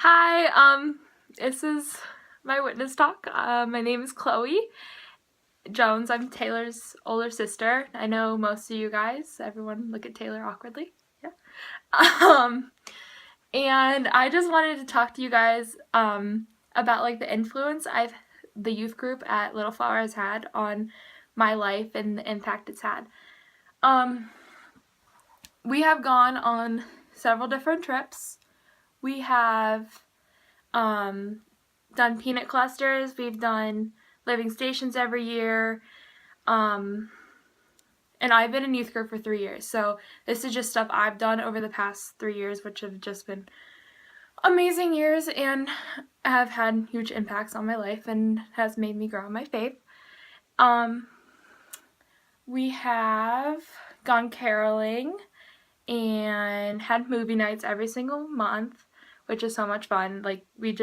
Hi, this is my witness talk. My name is Chloe Jones. I'm Taylor's older sister. I know most of you guys. Everyone look at Taylor awkwardly. Yeah. Um, and I just wanted to talk to you guys about like the influence the youth group at Little Flower has had on my life and the impact it's had. Um, we have gone on several different trips. We have done peanut clusters. We've done living stations every year. And I've been in youth group for 3 years. So this is just stuff I've done over the past 3 years, which have just been amazing years and have had huge impacts on my life and has made me grow in my faith. We have gone caroling and had movie nights every single month, which is so much fun. Like we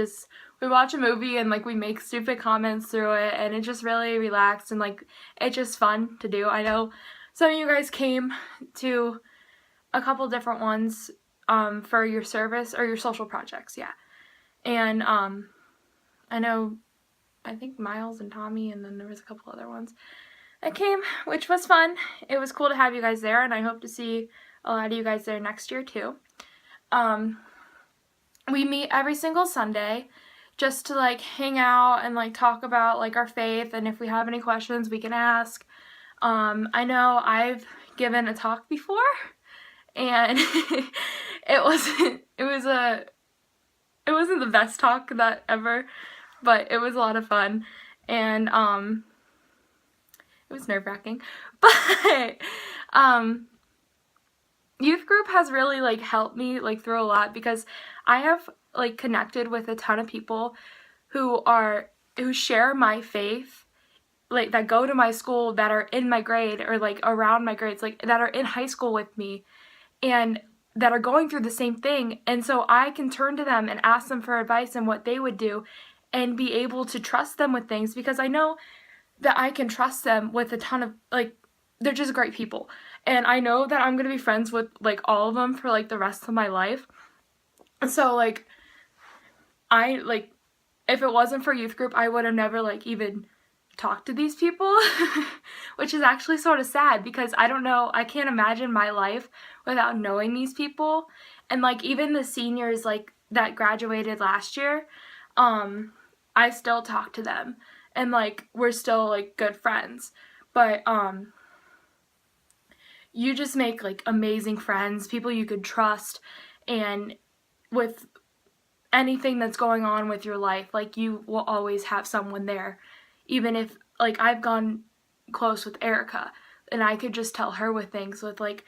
watch a movie and like we make stupid comments through it, and it's just really relaxed and like it's just fun to do. I know some of you guys came to a couple different ones for your service or your social projects, yeah. And I think Miles and Tommy, and then there was a couple other ones that came, which was fun. It was cool to have you guys there, and I hope to see a lot of you guys there next year too. We meet every single Sunday just to like hang out and like talk about like our faith, and if we have any questions we can ask. I know I've given a talk before, and it wasn't the best talk that ever, but it was a lot of fun, and it was nerve-wracking, but youth group has really like helped me like through a lot, because I have like connected with a ton of people who share my faith, like that go to my school, that are in my grade or like around my grades, like that are in high school with me and that are going through the same thing. And so I can turn to them and ask them for advice and what they would do and be able to trust them with things, because I know that I can trust them with a ton of like, they're just great people. And I know that I'm going to be friends with like all of them for like the rest of my life. So like if it wasn't for youth group, I would have never like even talked to these people, which is actually sort of sad, because I don't know, I can't imagine my life without knowing these people. And like even the seniors like that graduated last year, I still talk to them and like we're still like good friends. But you just make like amazing friends, people you could trust, and with anything that's going on with your life, like you will always have someone there. Even if like I've gone close with Erica and I could just tell her with things, with like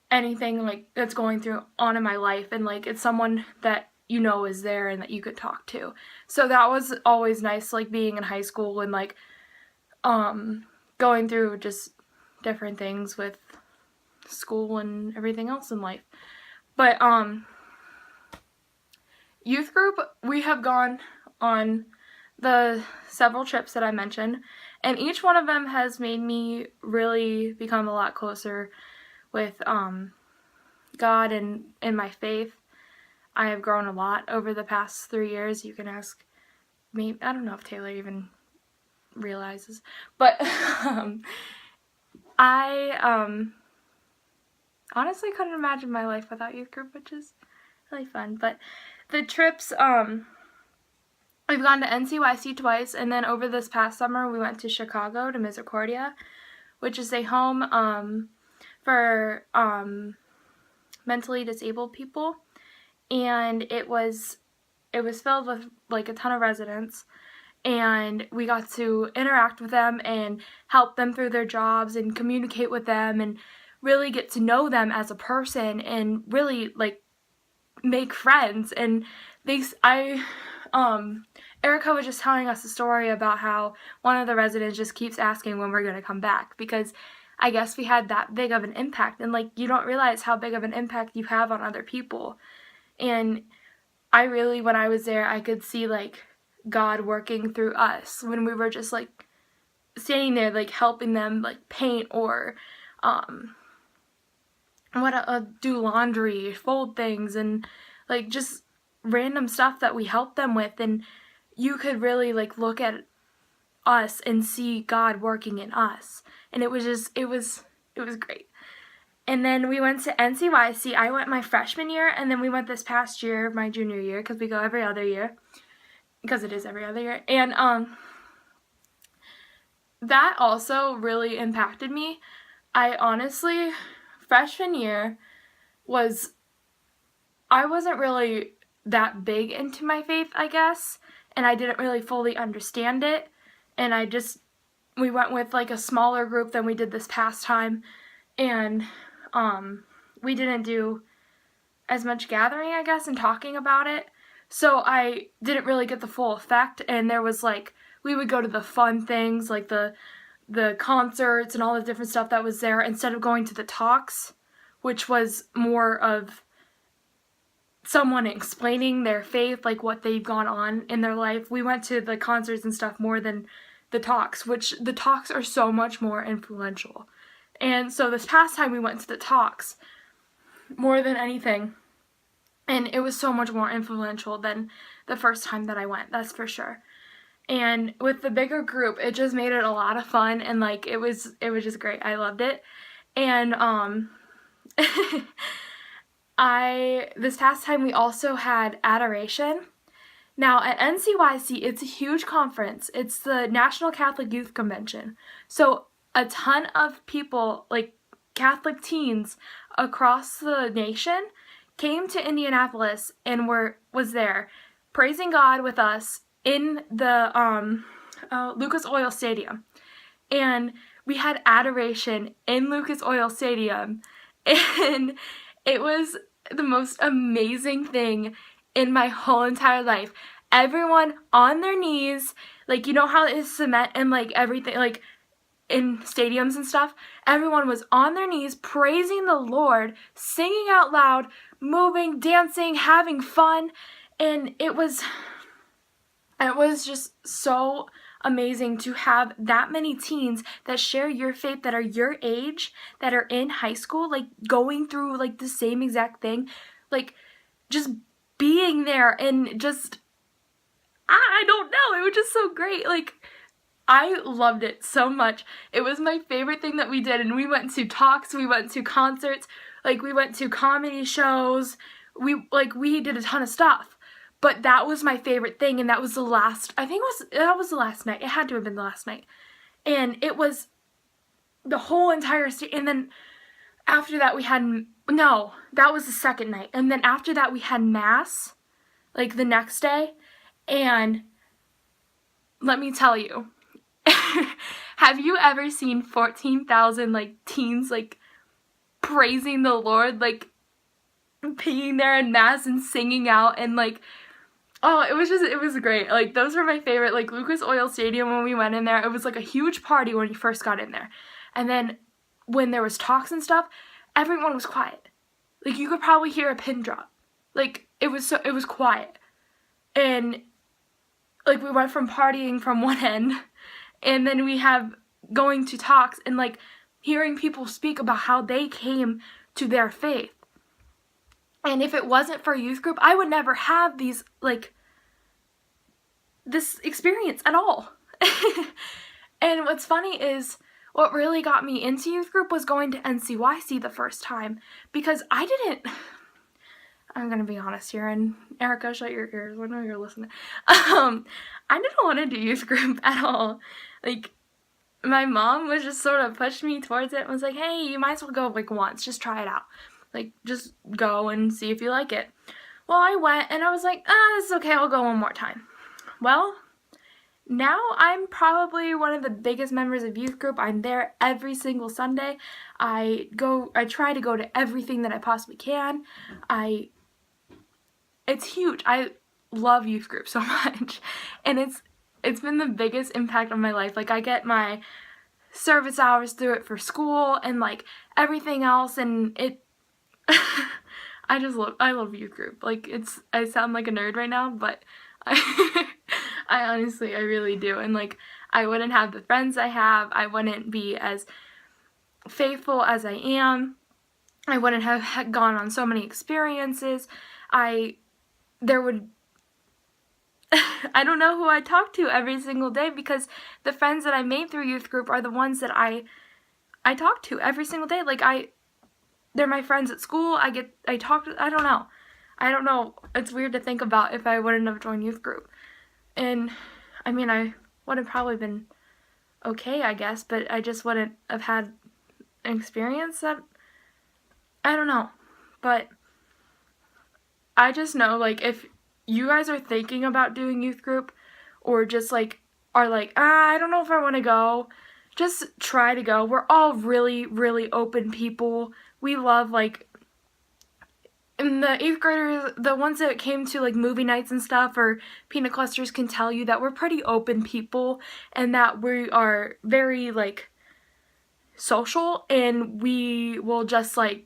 anything like that's going through on in my life, and like it's someone that you know is there and that you could talk to. So that was always nice, like being in high school and like going through just different things with school and everything else in life. But youth group, we have gone on the several trips that I mentioned, and each one of them has made me really become a lot closer with God and in my faith. I have grown a lot over the past 3 years. You can ask me, I don't know if Taylor even realizes, but I honestly couldn't imagine my life without youth group, which is really fun. But the trips, we've gone to NCYC twice, and then over this past summer we went to Chicago to Misericordia, which is a home for mentally disabled people, and it was filled with like a ton of residents, and we got to interact with them and help them through their jobs and communicate with them and really get to know them as a person and really like make friends. And Erica was just telling us a story about how one of the residents just keeps asking when we're going to come back, because I guess we had that big of an impact, and like you don't realize how big of an impact you have on other people. And I really, when I was there, I could see like God working through us when we were just like standing there like helping them like paint or do laundry, fold things, and like just random stuff that we helped them with, and you could really like look at us and see God working in us. And it was great. And then we went to NCYC. I went my freshman year, and then we went this past year, my junior year, because we go every other year, because it is every other year. And that also really impacted me. I honestly, freshman year I wasn't really that big into my faith, I guess, and I didn't really fully understand it, and we went with like a smaller group than we did this past time, and we didn't do as much gathering, I guess, and talking about it, so I didn't really get the full effect. And there was like, we would go to the fun things, like the concerts and all the different stuff that was there, instead of going to the talks, which was more of someone explaining their faith, like what they've gone on in their life. We went to the concerts and stuff more than the talks, which the talks are so much more influential. And so this past time we went to the talks more than anything, and it was so much more influential than the first time that I went, that's for sure. And with the bigger group, it just made it a lot of fun, and like it was just great. I loved it. And this past time we also had adoration. Now at NCYC, it's a huge conference. It's the National Catholic Youth Convention. So a ton of people, like Catholic teens across the nation, came to Indianapolis and was there praising God with us in the Lucas Oil Stadium. And we had adoration in Lucas Oil Stadium, and it was the most amazing thing in my whole entire life. Everyone on their knees, like, you know how it is cement and like everything, like in stadiums and stuff, everyone was on their knees praising the Lord, singing out loud, moving, dancing, having fun, and it was just so amazing to have that many teens that share your faith, that are your age, that are in high school, like going through like the same exact thing, like just being there, and just, I don't know, it was just so great. Like, I loved it so much. It was my favorite thing that we did, and we went to talks, we went to concerts, like we went to comedy shows, we did a ton of stuff. But that was my favorite thing, and that was the last night. It had to have been the last night. And it was the whole entire and then after that that was the second night. And then after that we had mass, like the next day. And let me tell you, have you ever seen 14,000 like teens like praising the Lord, like being there in mass and singing out, and like, oh, it was great. Like, those were my favorite. Like, Lucas Oil Stadium, when we went in there, it was like a huge party when you first got in there. And then when there was talks and stuff, everyone was quiet. Like, you could probably hear a pin drop. Like, it was quiet. And like, we went from partying from one end, and then we have going to talks and like hearing people speak about how they came to their faith. And if it wasn't for youth group, I would never have this experience at all. And what's funny is, what really got me into youth group was going to NCYC the first time, because I'm gonna be honest here, and Erica, shut your ears, I know you're listening. I didn't want to do youth group at all. Like, my mom was just sort of pushed me towards it and was like, hey, you might as well go like once, just try it out. Like, just go and see if you like it. Well, I went, and I was like, this is okay, I'll go one more time. Well, now I'm probably one of the biggest members of youth group. I'm there every single Sunday. I try to go to everything that I possibly can. It's huge. I love youth group so much. And it's been the biggest impact on my life. Like, I get my service hours through it for school and like everything else, and I love youth group. Like, I sound like a nerd right now, but I honestly, I really do. And like, I wouldn't have the friends I have. I wouldn't be as faithful as I am. I wouldn't have gone on so many experiences. I there would, I don't know who I talk to every single day, because the friends that I made through youth group are the ones that I talk to every single day. Like, they're my friends at school. I don't know. It's weird to think about if I wouldn't have joined youth group. And, I mean, I would have probably been okay, I guess, but I just wouldn't have had an experience that, I don't know. But I just know, like, if you guys are thinking about doing youth group, or just, like, are like, I don't know if I want to go, just try to go. We're all really, really open people. We love, like, and the 8th graders, the ones that came to, like, movie nights and stuff, or peanut clusters, can tell you that we're pretty open people, and that we are very, like, social, and we will just, like,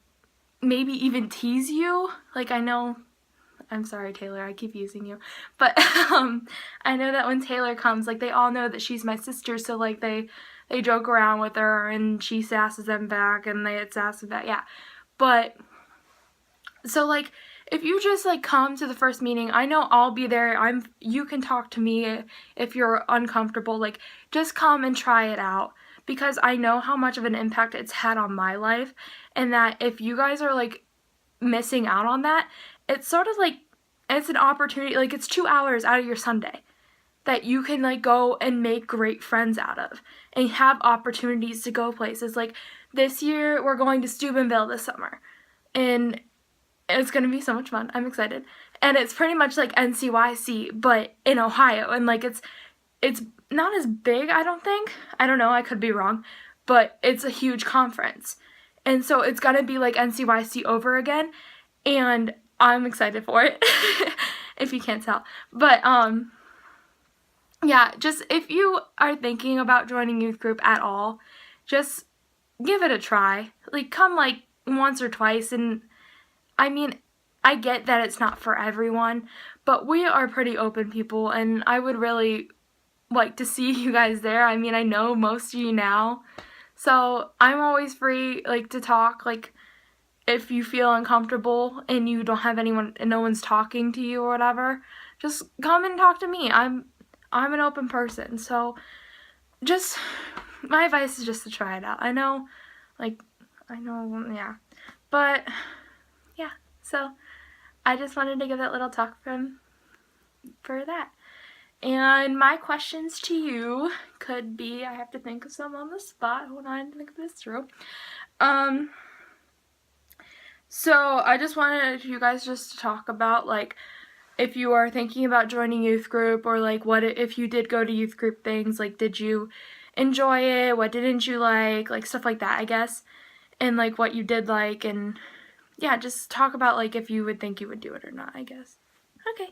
maybe even tease you. Like, I know, I'm sorry, Taylor, I keep using you, but I know that when Taylor comes, like, they all know that she's my sister, so, like, they joke around with her, and she sasses them back, and they sass them back, yeah. But, so, like, if you just, like, come to the first meeting, I know I'll be there. You can talk to me if you're uncomfortable. Like, just come and try it out, because I know how much of an impact it's had on my life, and that if you guys are, like, missing out on that, it's sort of like, it's an opportunity, like, it's 2 hours out of your Sunday that you can, like, go and make great friends out of, and have opportunities to go places. Like, this year, we're going to Steubenville this summer, and it's going to be so much fun. I'm excited. And it's pretty much like NCYC, but in Ohio, and, like, it's not as big, I don't think. I don't know, I could be wrong, but it's a huge conference. And so it's going to be like NCYC over again, and I'm excited for it, if you can't tell. But, yeah, just if you are thinking about joining youth group at all, just give it a try. Like, come, like, once or twice, and, I mean, I get that it's not for everyone, but we are pretty open people, and I would really like to see you guys there. I mean, I know most of you now, so I'm always free, like, to talk. Like, if you feel uncomfortable and you don't have anyone, and no one's talking to you or whatever, just come and talk to me. I'm an open person, so just, my advice is just to try it out. I know, yeah, but, yeah, so I just wanted to give that little talk for that. And my questions to you could be, I have to think of some on the spot. Hold on, think of this through. So I just wanted you guys just to talk about, like, if you are thinking about joining youth group, or, like, what if you did go to youth group things, like, did you enjoy it? What didn't you like, stuff like that, I guess. And, like, what you did like, and yeah, just talk about, like, if you would think you would do it or not, I guess. Okay.